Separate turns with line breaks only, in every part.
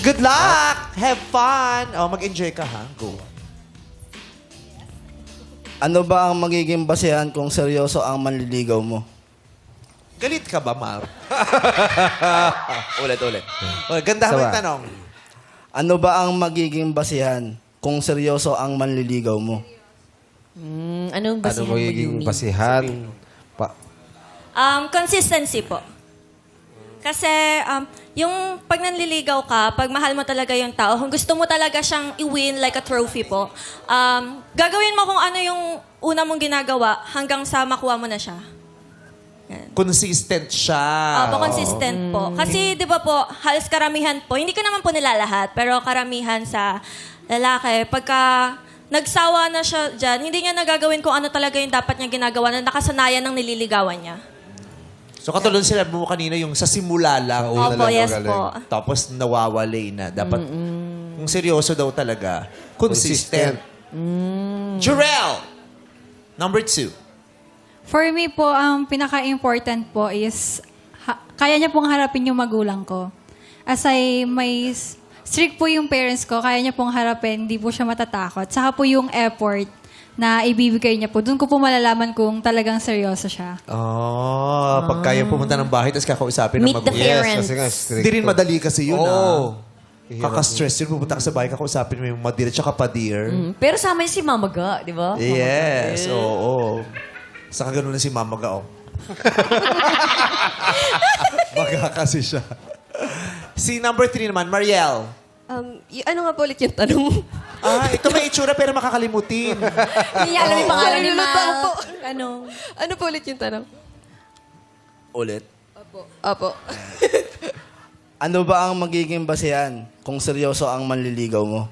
Good luck! Have fun! Oh, mag-enjoy ka, ha? Go.
Ano ba ang magiging basehan kung seryoso ang manliligaw mo?
Galit ka ba, Mar? ulit. Oh, ganda mo yung tanong.
Ano ba ang magiging basehan kung seryoso ang manliligaw mo?
Anong
Ano
basihan mo,
magiging
Yumi?
basihan?
Consistency po. Kasi yung pag nanliligaw ka, pag mahal mo talaga yung tao, kung gusto mo talaga siyang i-win like a trophy po, gagawin mo kung ano yung una mong ginagawa hanggang sa makuha mo na siya.
Consistent siya.
Opo, consistent po. Kasi di ba po, halos karamihan po, hindi ko naman po nilalahat, pero karamihan sa lalaki, pagka nagsawa na siya dyan, hindi niya nagagawin kung ano talaga yung dapat niya ginagawa na nakasanayan ng nililigawan niya.
So katulad sila mo kanina yung sa simula lang.
Opo, yes po.
Tapos nawawalay na. Dapat, kung seryoso daw talaga, consistent. Jurel! Number 2.
For me po, ang pinaka-important po is kaya niya pong harapin yung magulang ko. As may strict po yung parents ko, kaya niya pong harapin, hindi po siya matatakot. Saka po yung effort na ibibigay niya po. Doon ko po malalaman kung talagang seryoso siya.
Pag kaya pumunta ng bahay, tapos kakausapin ng
Meet the
magulang.
parents.
Kasi nga, strict
Hindi rin
to.
madali kasi yun,
Oo.
Kaka-stress yun. Pupunta ka sa bahay, kakausapin mo yung madir at saka padir.
Pero sama niya si Mama Ga, di ba?
Yes, oo. Saka ganun na si Mama Ga, oh. Maga kasi siya. Si number 3 naman, Mariel.
Ano nga po ulit yung tanong?
Ito may itsura pero makakalimutin.
Hindi niya alam yung pangalan ni
Nalulutang
Ma.
po.
Ano?
Ano po ulit yung tanong?
Ulit.
Opo.
Ano ba ang magiging basehan kung seryoso ang manliligaw mo?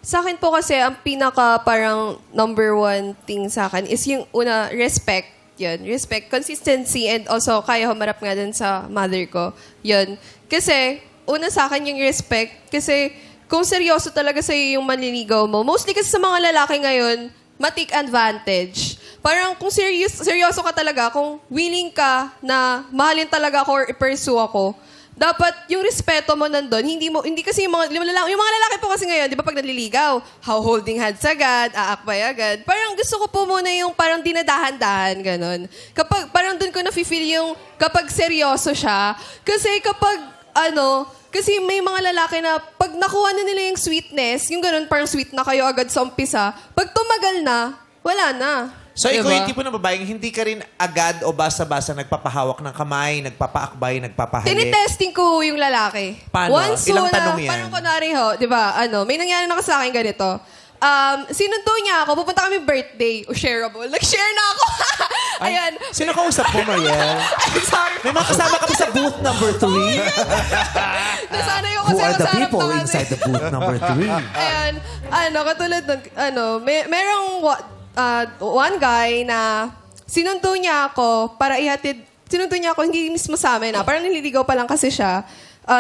Sa akin po kasi, ang pinaka parang number one thing sa akin is yung una, respect. Yun, respect, consistency, and also kaya humarap nga din sa mother ko. Yun. Kasi, una sa akin yung respect. Kasi, kung seryoso talaga sa'yo yung manliligaw mo, mostly kasi sa mga lalaki ngayon, ma-take advantage. Parang kung seryoso ka talaga, kung willing ka na mahalin talaga ako or i-pursue ako, dapat yung respeto mo nandun, hindi kasi yung mga lalaki po kasi ngayon, di ba pag nanliligaw, holding hands agad, aakbay agad. Parang gusto ko po muna yung parang dinadahan-dahan, ganon. Kapag, parang dun ko na-feel yung kapag seryoso siya. Kasi kapag, kasi may mga lalaki na pag nakuha na nila yung sweetness, yung ganon, parang sweet na kayo agad sa umpisa, pag tumagal na, wala na.
So,
Diba?
ikaw yung tipo ng babaeng hindi ka rin agad o basa-basa nagpapahawak ng kamay, nagpapaakbay, nagpapahalik.
Tinitesting ko yung lalaki.
Paano?
Once
Ilang
na,
tanong yan?
Parang kunwari di ba, may nangyari na sa akin ganito. Sinundo niya ako, pupunta kami birthday, o shareable. Nag-share na ako. Ayan.
Sino kausap mo, Mariel?
Sorry.
May mga kasama kami sa booth number 3.
Nasanay ako
Who
kasi
are
ako
the
sa harap
people
ng
inside the booth number 3?
Ayan. Katulad ng, merong one guy na sinundo niya ako para ihatid, sinundo niya ako, hindi mismo sa amin parang nililigaw pa lang kasi siya.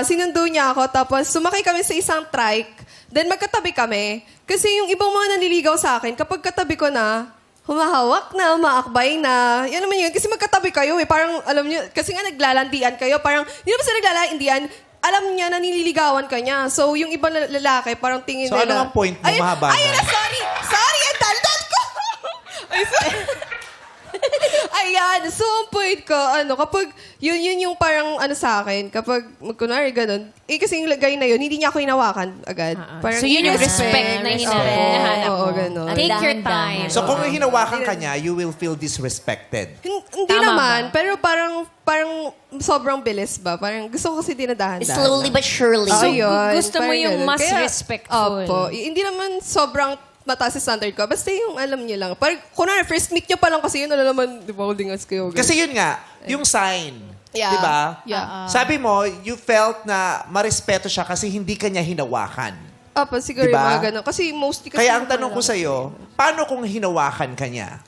Sinundo niya ako, tapos sumakay kami sa isang trike, then magkatabi kami. Kasi yung ibang mga nanliligaw sa akin, kapag katabi ko na, humahawak na, maakbay na. Yan naman yun. Kasi magkatabi kayo Parang, alam niyo, kasi nga naglalandian kayo. Parang, hindi naman sila naglalandian. Alam niya na nililigawan ka niya. So, yung ibang lalaki, parang tingin
So,
nila.
ano ang point mo? Mahaba na.
Ayun na, sorry! Sorry, ang daldal ko! Ay, sorry. Ayan, so ang point ko, kapag yun yung parang sa akin, kapag kunwari ganun, kasi yung lagay na yun, hindi niya ako hinawakan agad. Parang
So, yun yung respect na hinahanap
Oo,
mo.
ganun.
Take your time.
So, kung hinawakan ka niya, you will feel disrespected.
Hindi
Tama
naman,
ba?
pero parang sobrang bilis ba? Parang gusto ko kasi dinadahan-dahan.
Slowly but surely.
So, ayun,
gusto mo
parang
yung
ganun.
mas respectful.
Opo. Hindi naman sobrang mataas sa standard ko. Basta yung alam niyo lang. Parang, kunwari, first meet niyo pa lang kasi yun, naman, di ba, holding hands kayo.
Kasi yun nga, yung sign.
Yeah.
Di ba?
Yeah.
Sabi mo, you felt na marespeto siya kasi hindi ka niya hinawakan.
Opo, siguro
Diba?
yung mga ganun. Kasi mostly kasi...
Kaya ang tanong ko sa'yo, paano kung hinawakan ka niya?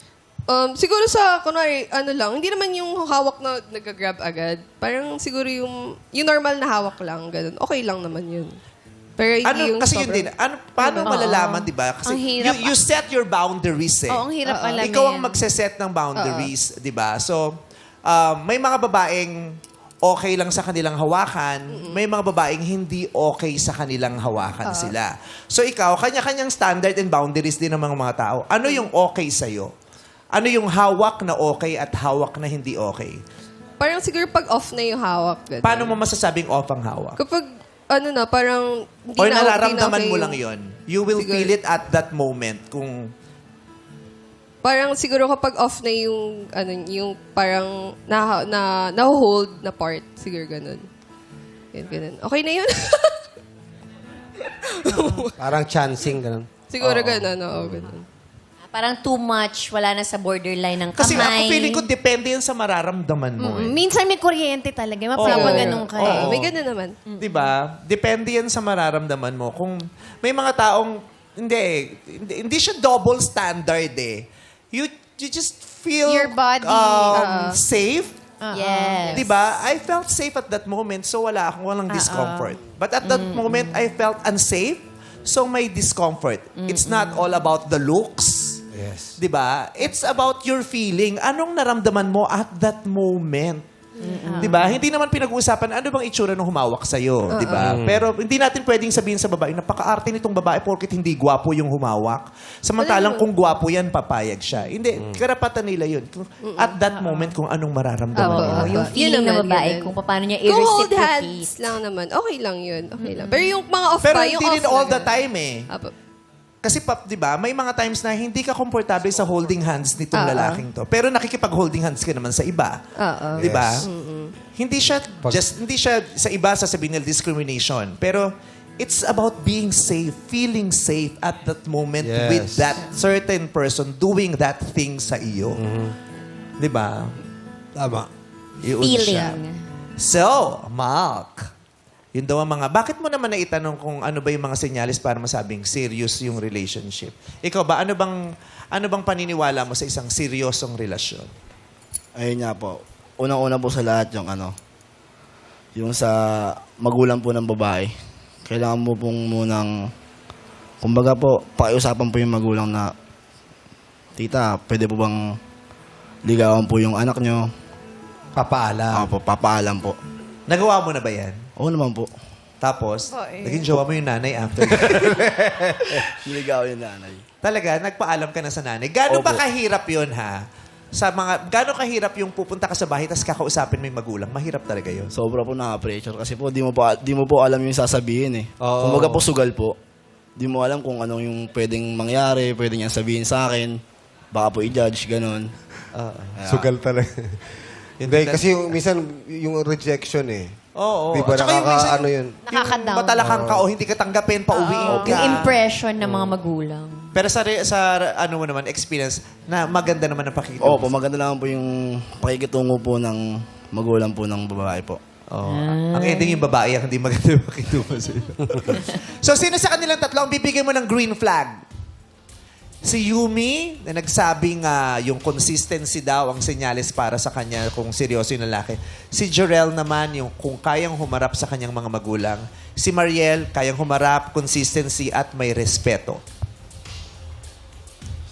Siguro sa, kunwari, lang, hindi naman yung hawak na nag-grab agad. Parang siguro yung normal na hawak lang, ganun. Okay lang naman yun. Pero hindi yung
Kasi yun
sobrang-
din, paano malalaman, di ba? Kasi
Ang hirap.
you set your boundaries eh.
Oo, ang hirap alamin.
Ikaw ang magseset ng boundaries, di ba? So, may mga babaeng okay lang sa kanilang hawakan, may mga babaeng hindi okay sa kanilang hawakan sila. So ikaw, kanya-kanyang standard and boundaries din ng mga tao. Ano yung okay sa'yo? Ano yung hawak na okay at hawak na hindi okay?
Parang siguro pag off na yung hawak. ganun.
Paano mo masasabing off ang hawak?
Kapag, ano na, parang hindi
Or
na
nararamdaman
okay
mo
yung-
lang yon? You will
Siguro.
feel it at that moment kung...
Parang siguro kapag off na yung, ano, yung parang na-hold na part. Siguro ganun. Yan, ganun. Okay na yun?
Parang chancing, ganun.
siguro ganun, oo, ganun.
Parang too much, wala na sa borderline ng kamay.
Kasi ako feeling ko depende yan sa mararamdaman mo. Eh.
Minsan may kuryente talaga. Mapapaganon ka eh.
May ganun naman.
Di ba? Depende yan sa mararamdaman mo. Kung may mga taong, hindi siya double standard eh. You just feel
Your body,
safe.
Yes.
Di ba? I felt safe at that moment, so walang discomfort. But at that moment, I felt unsafe, so may discomfort. It's not all about the looks.
Yes.
Di ba? It's about your feeling. Anong naramdaman mo at that moment? Di ba? Hindi naman pinag-uusapan ano bang itsura nung humawak sa'yo. Di ba? Pero hindi natin pwedeng sabihin sa babae, napaka-arte nitong babae porket hindi gwapo yung humawak. Samantalang kung gwapo yan, papayag siya. Hindi. Karapatan nila yun. At that moment, kung anong mararamdaman nila.
Yung
Yun
feeling ng
naman,
babae
ganun.
kung paano niya
Kung hold
i-reciprocate.
hands lang naman, okay lang yun. Okay lang. Pero yung mga off
Pero
pa, yung
hindi
off
rin all
na
the
ganun.
time eh.
Apo.
Kasi, di ba, may mga times na hindi ka komportable sa holding hands nitong lalaking to. Pero nakikipag-holding hands ka naman sa iba. Di ba? Hindi siya sa iba sasabihin nila discrimination. Pero it's about being safe, feeling safe at that moment
Yes.
with that certain person doing that thing sa iyo. Di ba?
Tama.
Yun
Feeling.
siya. So, Mark, yun daw ang mga, bakit mo naman naitanong kung ano ba yung mga senyalis para masabing serious yung relationship? Ikaw ba, ano bang paniniwala mo sa isang seryosong relasyon?
Ayun nga po. Unang-una po sa lahat yung yung sa magulang po ng babae. Kailangan mo pong munang, kumbaga po, pakiusapan po yung magulang na, tita, pwede po bang ligawan po yung anak nyo?
Papaalam.
Opo, papaalam po.
Nagawa mo na ba yan?
Oo naman po.
Tapos, naging jowa mo yung nanay after.
Niligaw yung nanay.
Talaga, nagpaalam ka na sa nanay. Gano'n ba
Opo.
kahirap yun, ha? Gano'n kahirap yung pupunta ka sa bahay tapos kakausapin mo yung magulang? Mahirap talaga yun.
Sobra po nakaka-pressure kasi po di mo po alam yung sasabihin eh.
Oo.
Kumbaga po sugal po. Di mo alam kung anong yung pwedeng mangyari, pwedeng niyang sabihin sa akin. Baka po i-judge, ganun.
Sugal talaga. Hindi, kasi minsan yung rejection eh.
Oo.
Di ba
At saka yung minsan
ano yun?
Nakaka-down.
Matalakang ka o hindi ka tanggapin, pauwiin ka.
Yung impression ng mga magulang.
Pero sa ano mo naman, experience, na maganda naman ang pakikita.
Opo, maganda lang po yung pakikitungo po ng magulang po ng babae po.
Oh. Ang ending yung babae ang hindi maganda yung pakitungo sa'yo. So, sino sa kanilang tatlo ang bibigyan mo ng green flag? Si Yumi, na nagsabing yung consistency daw ang senyales para sa kanya kung seryoso yung lalaki. Si Jorel naman, yung kung kayang humarap sa kanyang mga magulang. Si Mariel, kayang humarap, consistency at may respeto.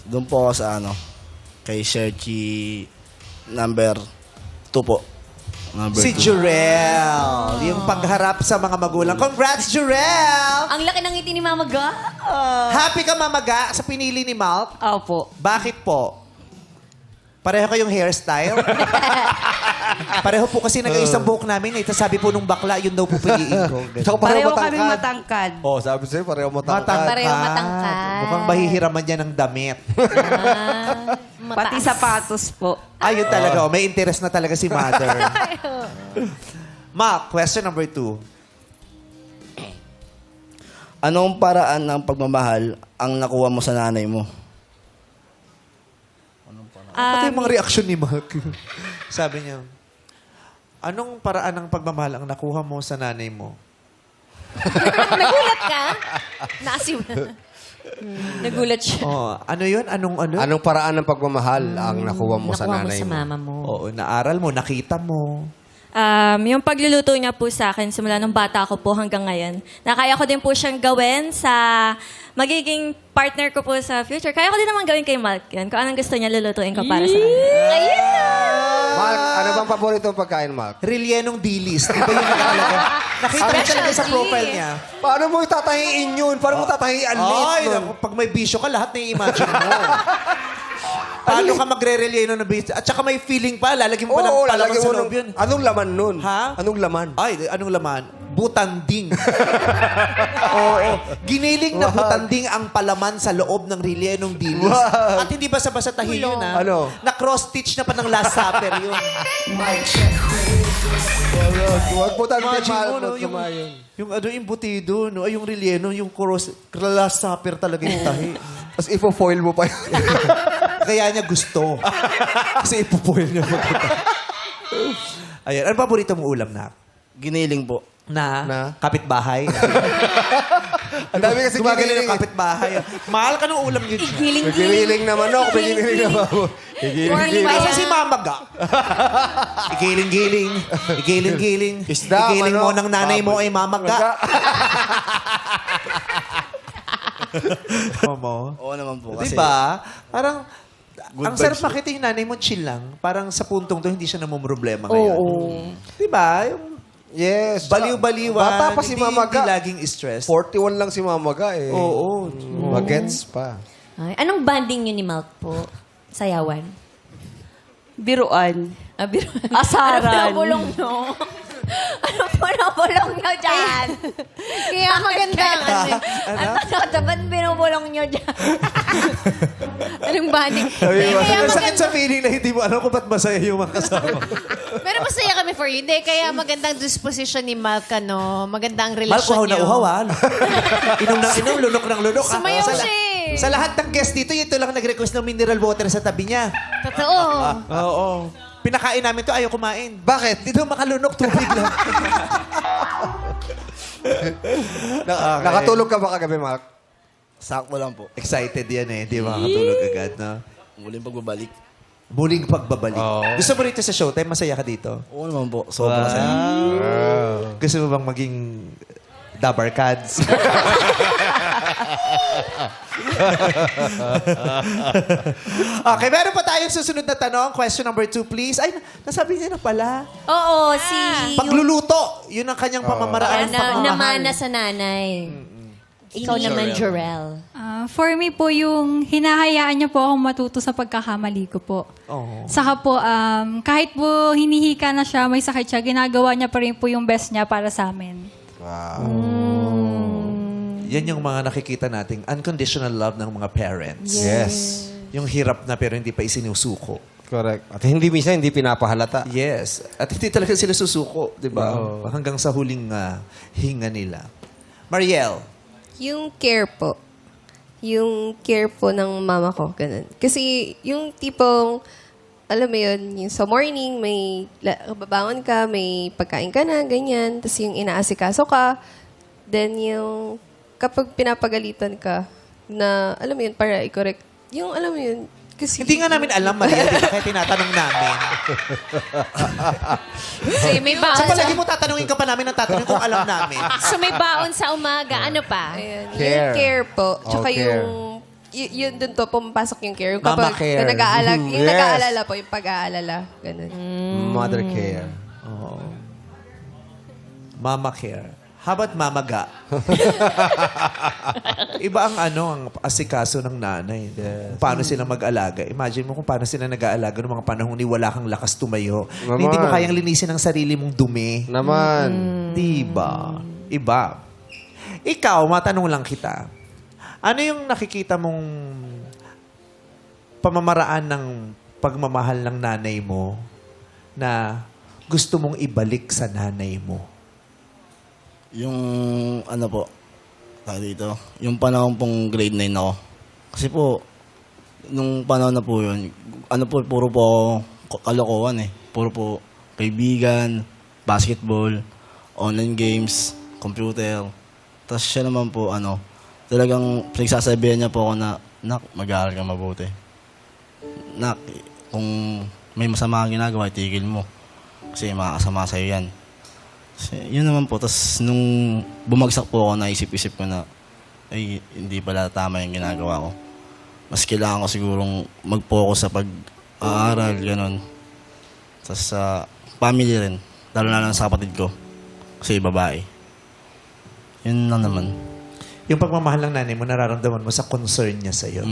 Doon po ako sa kay Sherchi number 2 po. Number
Si
2.
Jorel, yung pagharap sa mga magulang. Congrats, Jorel!
Ang laki ng ngiti ni Mama Ga.
Happy ka mamaga sa pinili ni Malk?
Opo.
Bakit po? Pareho kayong hairstyle? Pareho po kasi nag-iisang buhok namin. Eh. Tapos sabi po nung bakla, yun daw po piliin ko.
Tsaka
Pareho kaming matangkad.
Oh, sabi sa'yo, pareho matangkad.
Pareho matangkad.
Mukhang mahihiraman niya ng damit.
Pati sapatos po.
Ayun talaga. May interest na talaga si mother. Ma, question number 2.
Anong paraan ng pagmamahal ang nakuha mo sa nanay mo?
Pati yung mga reaction ni Mark. Sabi niya, anong paraan ng pagmamahal ang nakuha mo sa nanay mo?
Nagulat ka? Naasim. Nagulat siya.
Oh, ano yun? Anong ano?
Anong paraan ng pagmamahal ang nakuha mo sa
Nakuha mo
nanay
sa
mo?
mama mo.
Oo, naaral mo, nakita mo.
Yung pagluluto niya po sa akin, simula nung bata ko po hanggang ngayon, na kaya ko din po siyang gawin sa magiging partner ko po sa future. Kaya ko din naman gawin kay Mark yan. Kung anong gusto niya, lulutuin ko para sa kanya.
Mark, ano bang paborito pagkain, Mark?
Rilyenong dilis. Di ba yun nakalaga? Nakita mo talaga sa profile niya.
Paano mo tatahiin yun? Paano mo tatahiin ang liit
Ay,
nun?
naku, pag may bisyo ka, lahat na i-imagine mo. Paano ka magre-relyeno ng bisyo? At saka may feeling pa, lalagyan mo pa ng
Oo,
palaman
lalagyan
sa
mo
loob
ng...
yun.
Anong laman nun?
Ha?
Anong laman?
Ay, anong laman? Butanding. Oo. Giniling na butanding ang palaman sa loob ng relyenong dilis. At hindi basta-basta tahi yun, ha?
Ano?
Na cross-stitch na pa ng Last Supper yun.
Huwag po tayo
Imagine mo, no? Yung ano, yung butido, no? Ay, yung relyeno, yung Last Supper talaga yung tahi.
Tapos ifo-foil mo pa yun.
Kaya niya gusto. Kasi ipupuil niya mo. Ayan. Ano paborito mong ulam na?
Giniling po.
Na? Kapitbahay?
Ang dami kasi
Gumagaling
giniling.
ng kapitbahay. Mahal ka ng ulam niyo dyan.
May giniling naman ako. May giniling naman ako.
Kasi si Mama Ga. Igiling-giling. Igiling-giling.
Isda,
Igiling mo
manok,
ng nanay mo ay Mama Ga. Mo.
Oo naman po. Kasi
Diba? Parang,
Good
ang sarap
vibes po.
makita yung nanay mo chill lang. Parang sa puntong to, hindi siya namumroblema ngayon. Diba? Yung
Yes.
baliw-baliwan.
Bata pa si
hindi-
Mama Ga.
Hindi laging stress.
41 lang si Mama Ga eh.
Oo.
Magets pa.
Ay, anong banding niyo ni Malk po? Sayawan?
Biruan.
Ano
Asaran.
pinapulong nyo? Ano pinapulong nyo dyan? Kaya maganda ang ano. Ba't pinapulong nyo dyan? Anong banding? Kaya
Ang sakit
maganda.
sa feeling na hindi mo alam kung ba't masaya yung mga kasama.
Pero masaya kami for you. Hindi, kaya magandang disposition ni Malk, ano. Magandang
Mal,
relasyon
uhaw na
niyo.
uhaw, ha? Inom ng inom, lunok ng lunok. ha?
Sumayaw
Sa-
siya eh.
Sa lahat ng guest dito, ito lang nag-request ng mineral water sa tabi niya.
Totoo.
Oo. Pinakain namin to, ayaw kumain.
Bakit?
Hindi daw makalunok, tubig lang.
Nakatulog ka ba kagabi, Mark?
sakto lang po.
Excited yan eh. Hindi makakatulog agad, no?
Muling pagbabalik.
Muling pagbabalik.
Oo.
Gusto mo rito sa Showtime? Masaya ka dito?
Oo naman po. Sobrang saya.
Gusto mo bang maging dabarkads? Okay, meron pa tayong susunod na tanong. Question number 2, please. Ay, nasabi niya na pala.
Oo, si...
Pagluluto. Yun ang kanyang pamamaraan ng pagmamahal.
namana sa nanay. Ikaw naman, Jorel.
For me po, yung hinahayaan niyo po akong matuto sa pagkakamali ko po.
Oo.
Saka po, kahit po hinihika na siya, may sakit siya, ginagawa niya pa rin po yung best niya para sa amin.
Yan yung mga nakikita nating unconditional love ng mga parents.
Yes.
Yung hirap na pero hindi pa isinusuko.
Correct. At hindi minsan, hindi pinapahalata.
Yes. At hindi talaga sila susuko, di ba? Hanggang sa huling hinga nila. Mariel.
Yung care po. Yung care po ng mama ko, ganun. Kasi yung tipong, alam mo yun, yung sa morning, may babangon ka, may pagkain ka na, ganyan. Tapos yung inaasikaso ka. Then yung kapag pinapagalitan ka, na, alam mo yun, para i-correct. Yung, alam mo yun, kasi...
Hindi nga namin alam, Mariel. Di ba kaya tinatanong namin?
So, may baon
Sa
sa,
palagi mo tatanungin ka pa namin ang tatanungin kung alam namin.
so, may baon sa umaga. Ano pa?
Ayan,
Care.
yung care po. Tsaka
care.
yung... yun dun to, pumapasok yung care. Yung
Mama
kapag
care.
yung nag-aalala, yung
Yes.
nag-aalala po, yung pag-aalala. Ganun.
Mother care.
Mama care. How about Mama Ga? Iba ang ang asikaso ng nanay. Kung paano sila mag-alaga. Imagine mo kung paano sila nag-aalaga noong mga panahon ni wala kang lakas tumayo.
Naman.
Hindi mo kayang linisin ang sarili mong dumi.
Naman.
Diba? Iba. Ikaw, matanong lang kita. Ano yung nakikita mong pamamaraan ng pagmamahal ng nanay mo na gusto mong ibalik sa nanay mo?
Yung ano po, tawag dito, yung panahon pong grade 9 ako. Kasi po, nung panahon na po yun, ano po, puro po kalokohan eh. Puro po kaibigan, basketball, online games, computer. Tapos siya naman po, talagang pinagsasabihan niya po ako na, nak, mag-aaral ka mabuti. Nak, kung may masama kang ginagawa, itigil mo. Kasi makakasama sa'yo yan. Kasi, yun naman po. Tapos nung bumagsak po ako, naisip-isip ko na, ay, hindi pala tama yung ginagawa ko. Mas kailangan ko sigurong mag-focus sa pag-aaral, gano'n. Tapos sa family rin. Lalo na sa kapatid ko. Kasi babae. Yun lang naman.
Yung pagmamahal ng nanay mo, nararamdaman mo sa concern niya sa'yo.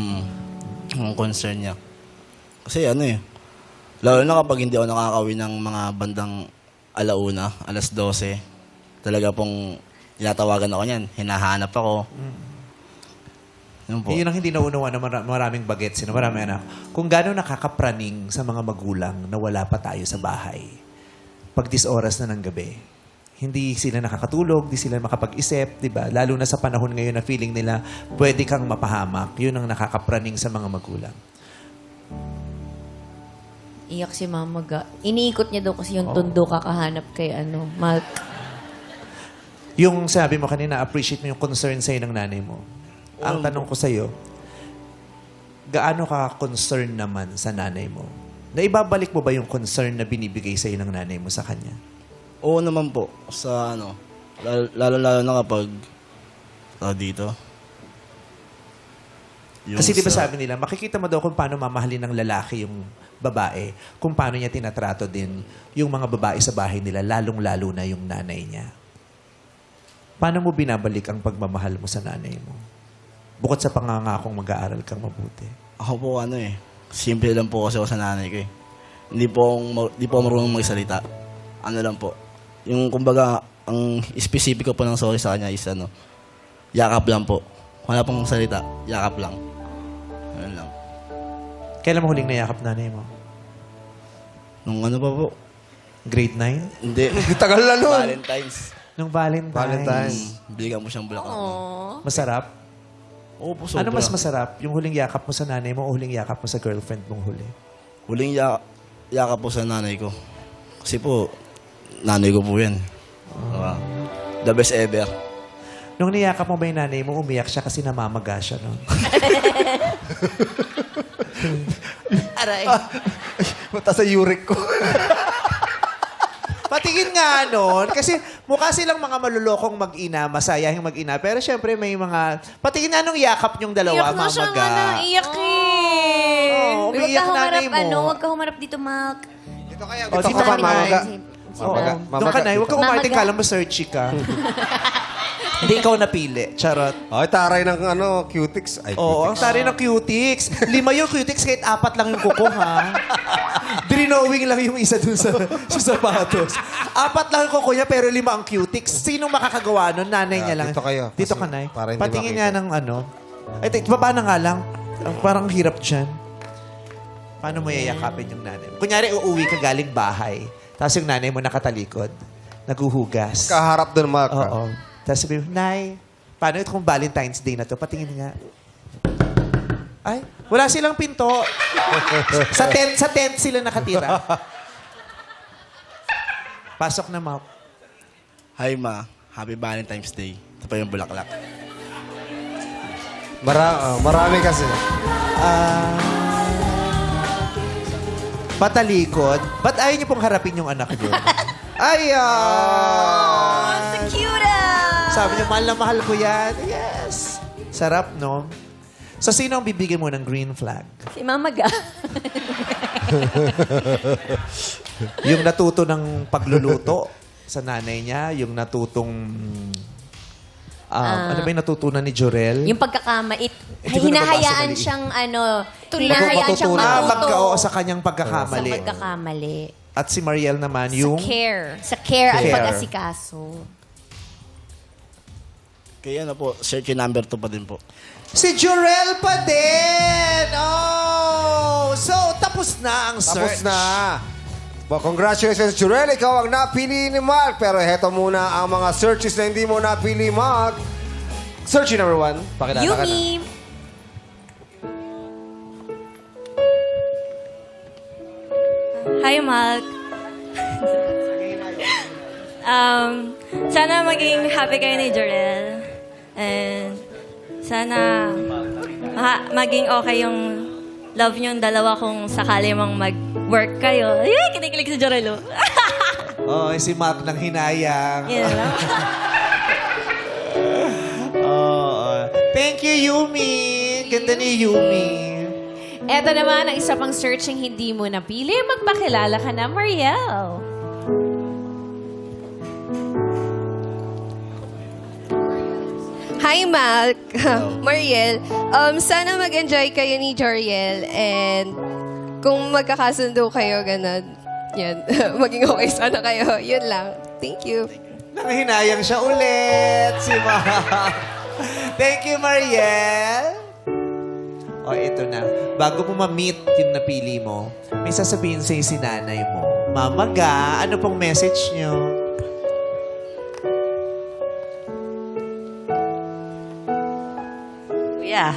Ang concern niya. Kasi ano eh, lalo na kapag hindi ako nakakawin ng mga bandang alauna, 12, talaga pong tinatawagan ako niyan. Hinahanap ako. Yun po.
Yun ang hindi nauunawa ng maraming bagets, maraming anak. Kung gano'n nakakapraning sa mga magulang na wala pa tayo sa bahay, pag 10 oras na ng gabi, hindi sila nakakatulog, hindi sila makapag-isip, di ba? Lalo na sa panahon ngayon na feeling nila pwede kang mapahamak. Yun ang nakakapraning sa mga magulang.
Iyak si Mama Ga. Iniikot niya daw kasi yung tundo kakahanap kay Mark.
Yung sabi mo kanina, appreciate mo yung concern sa'yo ng nanay mo. Ang tanong ko sa'yo, gaano ka concern naman sa nanay mo? Naibabalik mo ba yung concern na binibigay sa'yo ng nanay mo sa kanya?
Oo naman po. Sa ano, lalo na kapag dito. Yung
Kasi di ba sabi nila, makikita mo daw kung paano mamahalin ng lalaki yung babae, kung paano niya tinatrato din yung mga babae sa bahay nila, lalong-lalo na yung nanay niya. Paano mo binabalik ang pagmamahal mo sa nanay mo? Bukod sa pangangakong mag-aaral kang mabuti.
Ako po simple lang po kasi ako sa nanay ko eh. Hindi po ako marunong magsalita. Ano lang po. Yung kumbaga, ang specific ko po ng sorry sa kanya is yakap lang po. Wala pong salita, yakap lang. Ano lang.
Kailan mo huling nayakap nanay mo?
Nung ano pa po?
Grade 9?
Hindi.
Tagal na nun.
Valentine's.
Nung Valentine's.
Bigyan mo siyang bulaklak.
Masarap?
Oo po, sobra.
Ano mas masarap? Yung huling yakap mo sa nanay mo o huling yakap mo sa girlfriend mong huli?
Huling yakap po sa nanay ko. Kasi po, nanay ko po yan. Diba? The best ever.
Nung niyakap mo ba yung nanay mo, umiyak siya kasi namamaga siya, no?
Aray.
Mata sa uric ko.
Patingin nga nun. Kasi mukha silang mga malulokong mag-ina, masayahing mag-ina. Pero syempre may mga... Patingin nga nung yakap yung dalawa,
Iyak na siya
mamaga.
iyak eh.
Oo,
Huwag
umiiyak
ka
nanay
humarap,
mo.
Huwag ka humarap dito, Mark.
Dito kaya,
Oh,
dito
dito
ka
ka,
pa, mamaga.
Oo.
Mamaga.
Doon ka na. Huwag ka kumarting
Mamaga.
kala mo searchy ka. Hindi ikaw napili. Charot.
Ay, taray ng cutics. Ay,
Oo, ang
cutics.
tari ng cutics. 5 yung cutics, kahit 4 lang yung kuko, ha? Drinowing lang yung isa dun sa sapatos. 4 lang yung kuko niya, pero 5 ang cutics. Sinong makakagawa nun? Nanay niya lang.
Dito kayo.
Dito
Kasi
ka, Nay.
para hindi
Patingin
makita.
nga ng Ay, baba na nga lang. Parang hirap dyan. Paano mo yayakapin yung nanay mo? Kunyari, uuwi ka galing bahay. Tapos yung nanay mo nakatalikod. Naguhugas.
Kaharap doon, Mark.
Oo. Tapos sabi mo, Nay, paano ito kung Valentine's Day na to? Patingin nga. Ay, wala silang pinto. sa tent sila nakatira. Pasok na, Map.
Hi, Ma. Happy Valentine's Day. Ito pa yung bulaklak.
Marami kasi.
Patalikod. Ba't ayaw niyo pong harapin yung anak niyo? Ayan!
Cute ah!
Sabi niya, mahal na mahal ko yan. Yes. Sarap, no? So, sino ang bibigyan mo ng green flag?
Si Mama Ga.
Yung natuto ng pagluluto sa nanay niya, yung natutong... ano ba yung natutunan ni Jorel?
Yung pagkakamait.
Hindi ko
Hinahayaan
nababasa,
siyang
Tuloy.
hinahayaan siyang matuto.
Oo, sa kanyang
Sa
pagkakamali.
pagkakamali.
At si Mariel naman, yung...
Sa care at
Care.
pag-asikaso.
Kaya po, search yung number 2 pa din po.
Si Jorel pa din! Oh! So, tapos na ang
Tapos
search.
na. Well, congratulations, Jurel. Ikaw ang napili ni Mark. Pero heto muna ang mga searches na hindi mo napili, Mark. Search number 1. Pakilala ka na.
Yumi.
Hi, Mark. Sana maging happy kayo ni Jorel. And sana maging okay yung love niyong dalawa kung sakali mong mag-work kayo. Ay, kinikilig si Jorel. Oh.
Oh, si Mark nang hinayang.
Yan lang.
Oh, thank you, Yumi. Ganda ni Yumi.
Eto naman, ang isa pang searching hindi mo napili. Magpakilala ka na, Mariel.
Hi, Malk. Mariel. Sana mag-enjoy kayo ni Joriel and kung magkakasundo kayo, ganun. Yan. Maging okay sana kayo. Yun lang. Thank you.
Nanghinayang siya ulit, si Mark. Thank you, Mariel. O, ito na. Bago mo ma-meet yung napili mo, may sasabihin sa'yo si nanay mo. Mama Ga, ano pong message niyo?
Kuya,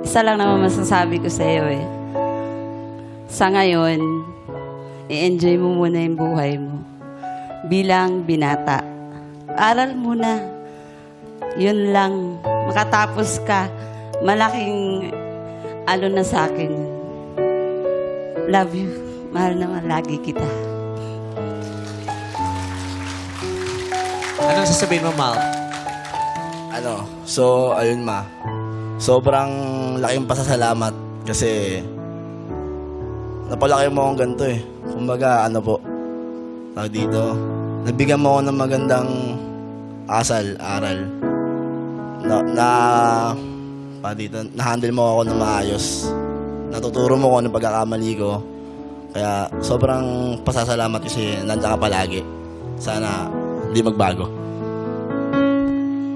isa lang naman masasabi ko sa'yo eh. Sa ngayon, i-enjoy mo muna yung buhay mo. Bilang binata. Aral muna. Yun lang. Makatapos ka. Malaking ano na sa akin. Love you. Mahal naman lagi kita.
Anong sasabihin mo, Mal?
So, ayun ma. Sobrang laking pasasalamat kasi napalaki mo akong ganito eh. Kumbaga, tawag dito, nabigyan mo ako ng magandang aral. Na-handle mo ako ng maayos. Natuturo mo ko ng pagkakamali ko. Kaya sobrang pasasalamat kasi nandiyan ka palagi. Sana hindi magbago.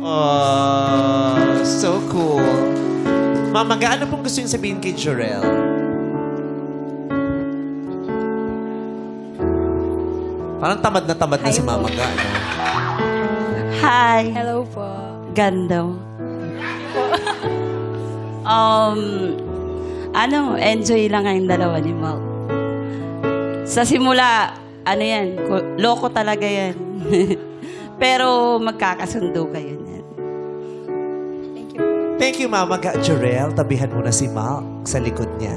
Oh, so cool. Mama Ga, ano pong gusto yung sabihin kay Jorel? Parang tamad na si Mama Ga, no?
Hi.
Hello po.
Ganda mo. Enjoy lang kayong dalawa ni Mal. Sa simula, loko talaga yan. Pero magkakasundo kayo na.
Thank you, Mama Ga. Jorel, tabihan mo na si Mal sa likod niya.